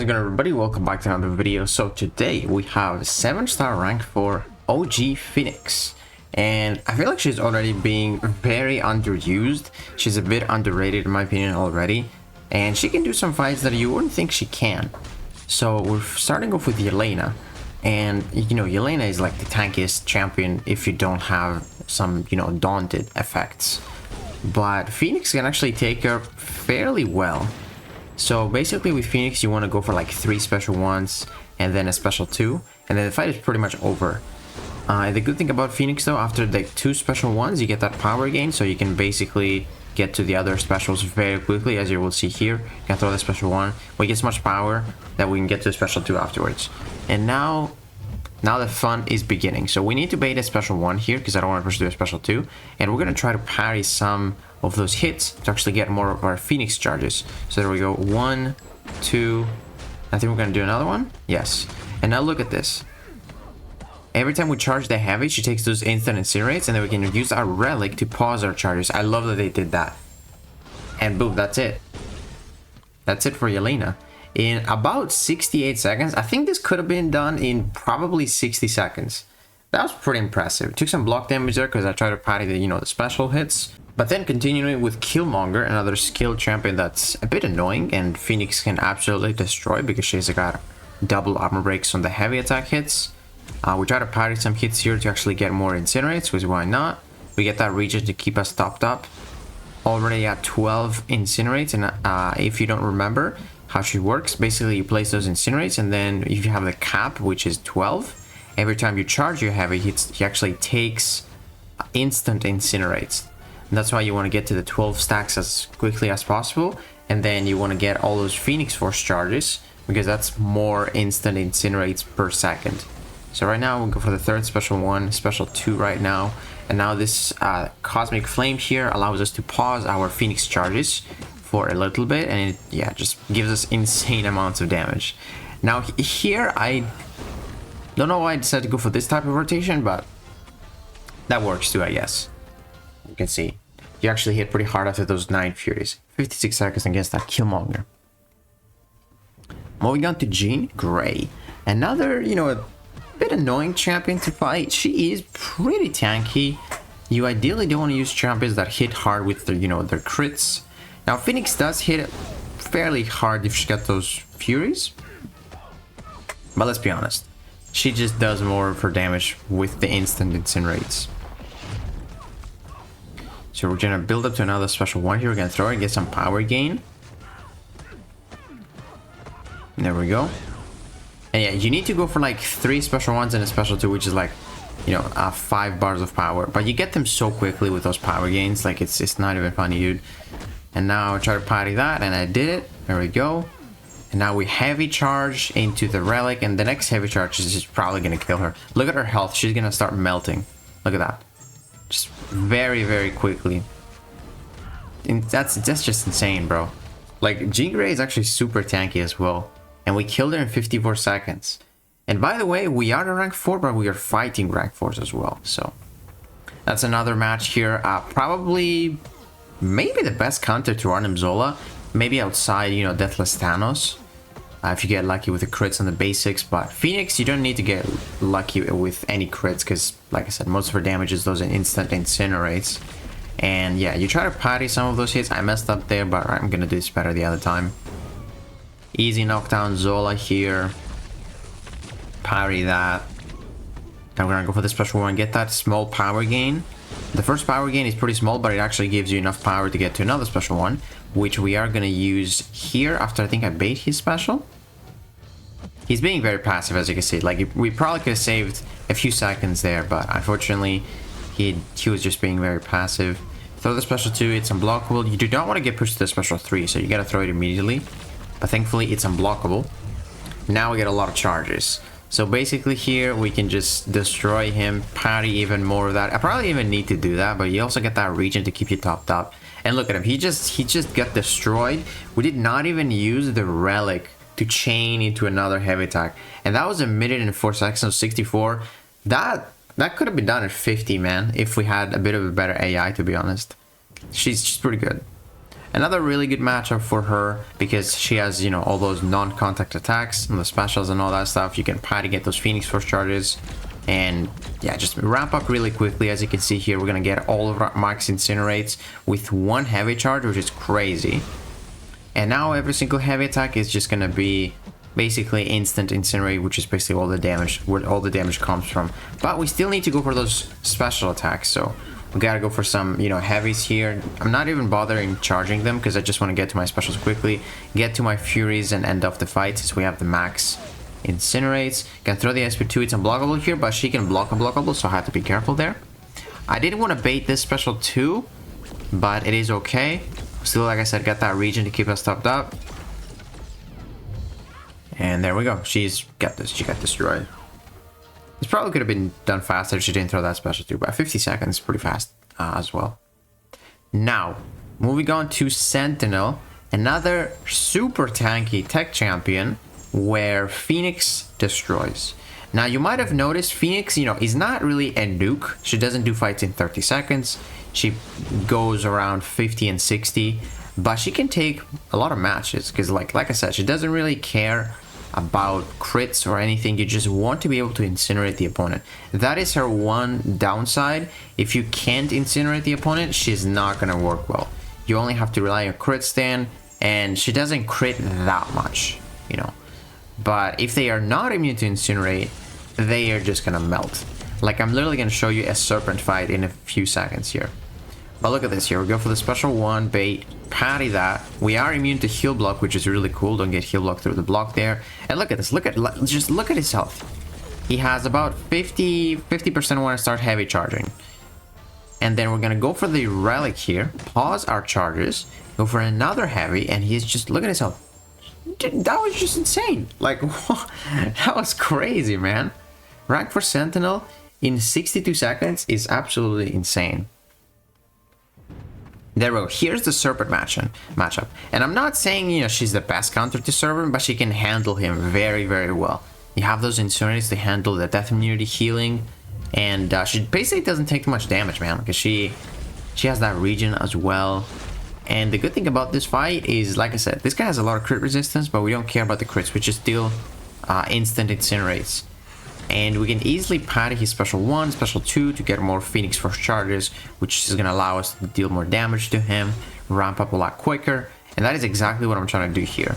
going everybody, welcome back to another video. So today we have 7-star rank for OG Phoenix, and I feel like she's already being very underused. She's a bit underrated in my opinion already, and she can do some fights that you wouldn't think she can. So we're starting off with Yelena, and you know, Yelena is like the tankiest champion if you don't have some, you know, daunted effects, but Phoenix can actually take her fairly well. So basically with Phoenix you want to go for like 3 special ones and then a special 2, and then the fight is pretty much over. The good thing about Phoenix though, after the 2 special ones you get that power gain, so you can basically get to the other specials very quickly. As you will see here, you can throw the special 1, we get so much power that we can get to a special 2 afterwards. And now the fun is beginning. So we need to bait a special 1 here because I don't want to push to a special 2, and we're going to try to parry some of those hits to actually get more of our Phoenix charges. So there we go, 1, 2, I think we're going to do another one. Yes. And now look at this. Every time we charge the heavy, she takes those instant incinerates, and then we can use our relic to pause our charges. I love that they did that. And boom, that's it. That's it for Yelena. In about 68 seconds, I think this could have been done in probably 60 seconds. That was pretty impressive. Took some block damage there because I tried to parry the, you know, the special hits. But then continuing with Killmonger, another skilled champion that's a bit annoying and Phoenix can absolutely destroy because she's got double armor breaks on the heavy attack hits. We try to parry some hits here to actually get more incinerates, because why not? We get that region to keep us topped up. Already at 12 incinerates, and if you don't remember how she works, basically you place those incinerates, and then if you have the cap, which is 12, every time you charge your heavy hits, he actually takes instant incinerates. And that's why you want to get to the 12 stacks as quickly as possible, and then you want to get all those Phoenix Force charges, because that's more instant incinerates per second. So right now we'll go for the 3rd special 1, special 2 right now, and now this Cosmic Flame here allows us to pause our Phoenix charges for a little bit, and it, yeah, just gives us insane amounts of damage. Now here I don't know why I decided to go for this type of rotation, but that works too, I guess. You can see you actually hit pretty hard after those 9 Furies. 56 seconds against that Killmonger. Moving on to Jean Grey, another, you know, a bit annoying champion to fight. She is pretty tanky. You ideally don't want to use champions that hit hard with their, you know, their crits. Now Phoenix does hit fairly hard if she got those Furies, but let's be honest, she just does more of her damage with the instant incinerates. So we're gonna build up to another special 1 here. We're gonna throw it and get some power gain. There we go. And yeah, you need to go for like 3 special 1s and a special 2, which is like, you know, 5 bars of power. But you get them so quickly with those power gains, like it's not even funny, dude. And now I try to parry that, and I did it. There we go. And now we heavy charge into the relic, and the next heavy charge is just probably gonna kill her. Look at her health, she's gonna start melting. Look at that. Just very, very quickly. And that's just insane, bro. Like, Jean Grey is actually super tanky as well. And we killed her in 54 seconds. And by the way, we are in rank 4, but we are fighting rank 4s as well. So that's another match here. Probably, maybe the best counter to Arnim Zola. Maybe outside, you know, Deathless Thanos. If you get lucky with the crits on the basics. But Phoenix, you don't need to get lucky with any crits, because, like I said, most of her damage is those instant incinerates. And yeah, you try to parry some of those hits. I messed up there, but I'm gonna do this better the other time. Easy knockdown Zola here. Parry that. Now we're gonna go for the special 1, get that small power gain. The first power gain is pretty small, but it actually gives you enough power to get to another special 1, which we are gonna use here after I think I bait his special. He's being very passive, as you can see. Like, we probably could have saved a few seconds there, but unfortunately he was just being very passive. Throw the special 2, it's unblockable. You do not want to get pushed to the special 3, so you gotta throw it immediately. But thankfully it's unblockable. Now we get a lot of charges. So basically here we can just destroy him, parry even more of that. I probably even need to do that, but you also get that region to keep you topped up. And look at him, he just got destroyed. We did not even use the relic to chain into another heavy attack. And that was a minute and 4 seconds, so 64. That could have been done at 50, man, if we had a bit of a better AI, to be honest. She's pretty good. Another really good matchup for her because she has, you know, all those non-contact attacks and the specials and all that stuff. You can party get those Phoenix Force charges and yeah, just ramp up really quickly. As you can see here, we're gonna get all of our max incinerates with one heavy charge, which is crazy. And now every single heavy attack is just gonna be basically instant incinerate, which is basically all the damage, where all the damage comes from. But we still need to go for those special attacks, so we gotta go for some, you know, heavies here. I'm not even bothering charging them because I just want to get to my specials quickly, get to my furies and end off the fight since we have the max incinerates. Can throw the SP2, it's unblockable here, but she can block unblockable, so I have to be careful there. I didn't want to bait this special too, but it is okay. Still, like I said, got that region to keep us topped up. And there we go. She's got this. She got destroyed. This probably could have been done faster if she didn't throw that special too, but 50 seconds, pretty fast as well. Now, moving on to Sentinel, another super tanky tech champion where Phoenix destroys. Now, you might have noticed Phoenix, you know, is not really a nuke. She doesn't do fights in 30 seconds. She goes around 50 and 60, but she can take a lot of matches because, like I said, she doesn't really care about crits or anything. You just want to be able to incinerate the opponent. That is her one downside. If you can't incinerate the opponent, she's not gonna work well. You only have to rely on crit stand, and she doesn't crit that much, you know. But if they are not immune to incinerate, they are just gonna melt. Like, I'm literally gonna show you a serpent fight in a few seconds here. But look at this here. We go for the special one, bait, parry that. We are immune to heal block, which is really cool. Don't get heal block through the block there. And look at this. Just look at his health. He has about 50% when I start heavy charging. And then we're gonna go for the relic here. Pause our charges. Go for another heavy, and he's just, look at his health. Dude, that was just insane. Like, that was crazy, man. Rank for Sentinel in 62 seconds is absolutely insane. There we go. Here's the Serpent matchup. And I'm not saying, you know, she's the best counter to Serpent, but she can handle him very, very well. You have those Insurgents to handle the death immunity healing. And she basically doesn't take too much damage, man, because she has that region as well. And the good thing about this fight is, like I said, this guy has a lot of crit resistance, but we don't care about the crits, which is still instant incinerates. And we can easily parry his special 1, special 2 to get more Phoenix Force charges, which is going to allow us to deal more damage to him, ramp up a lot quicker, and that is exactly what I'm trying to do here.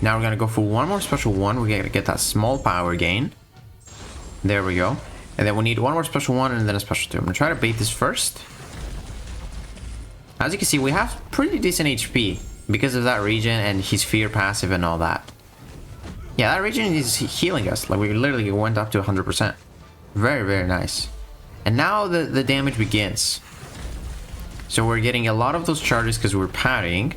Now we're going to go for one more special 1, we're going to get that small power gain. There we go. And then we need one more special 1 and then a special 2. I'm going to try to bait this first. As you can see, we have pretty decent HP because of that region and his fear passive and all that. Yeah, that region is healing us. Like, we literally went up to 100%. Very, very nice. And now the damage begins. So we're getting a lot of those charges because we're parrying.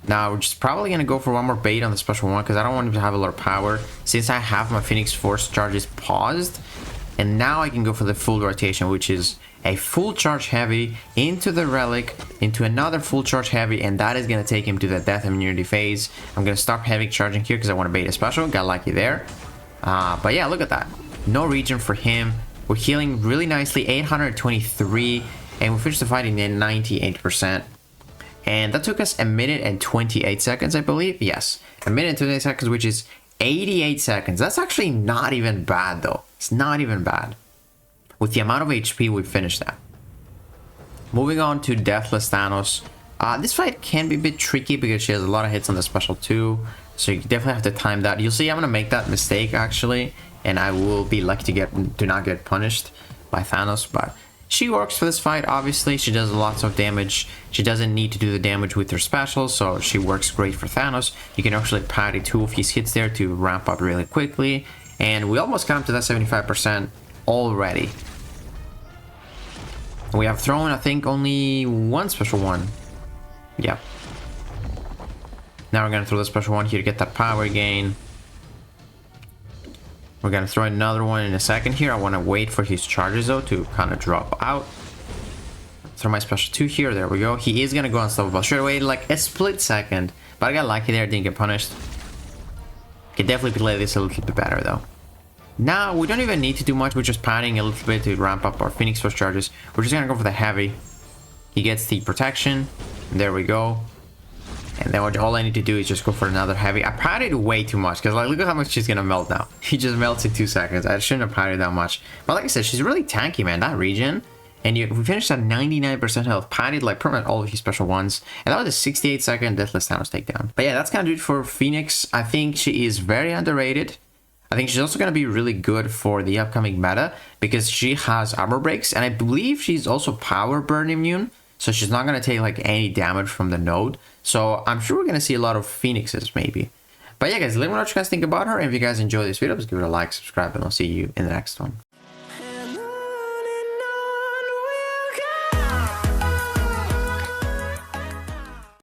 Now we're just probably going to go for one more bait on the special 1 because I don't want him to have a lot of power since I have my Phoenix Force charges paused. And now I can go for the full rotation, which is a full charge heavy into the relic, into another full charge heavy, and that is going to take him to the death immunity phase. I'm going to stop heavy charging here because I want to bait a special. Got lucky there. But yeah, look at that. No region for him. We're healing really nicely, 823, and we finished the fight in 98%. And that took us 1 minute and 28 seconds, I believe. Yes, 1 minute and 28 seconds, which is 88 seconds. That's actually not even bad, though. It's not even bad. With the amount of HP, we finished that. Moving on to Deathless Thanos. This fight can be a bit tricky because she has a lot of hits on the special 2. So you definitely have to time that. You'll see I'm going to make that mistake, actually. And I will be lucky to not get punished by Thanos. But she works for this fight, obviously. She does lots of damage. She doesn't need to do the damage with her specials. So she works great for Thanos. You can actually parry 2 of his hits there to ramp up really quickly. And we almost got him to that 75% already. We have thrown, I think, only one special 1. Yeah. Now we're going to throw the special 1 here to get that power gain. We're going to throw another one in a second here. I want to wait for his charges, though, to kind of drop out. Throw my special 2 here. There we go. He is going to go unstoppable straight away, like a split second. But I got lucky there. Didn't get punished. Can definitely play this a little bit better, though. Now, we don't even need to do much. We're just padding a little bit to ramp up our Phoenix Force charges. We're just going to go for the heavy. He gets the protection. There we go. And then all I need to do is just go for another heavy. I parried way too much because like look at how much she's gonna melt now. He just melts in 2 seconds. I shouldn't have parried that much. But like I said, she's really tanky, man. That regen. And we finished at 99% health, parried like pretty much all of his special ones. And that was a 68-second Deathless Thanos takedown. But yeah, that's kind of it for Phoenix. I think she is very underrated. I think she's also going to be really good for the upcoming meta because she has armor breaks. And I believe she's also power burn immune. So she's not going to take like any damage from the node. So I'm sure we're going to see a lot of Phoenixes maybe. But yeah, guys, let me know what you guys think about her. And if you guys enjoyed this video, please give it a like, subscribe, and I'll see you in the next one.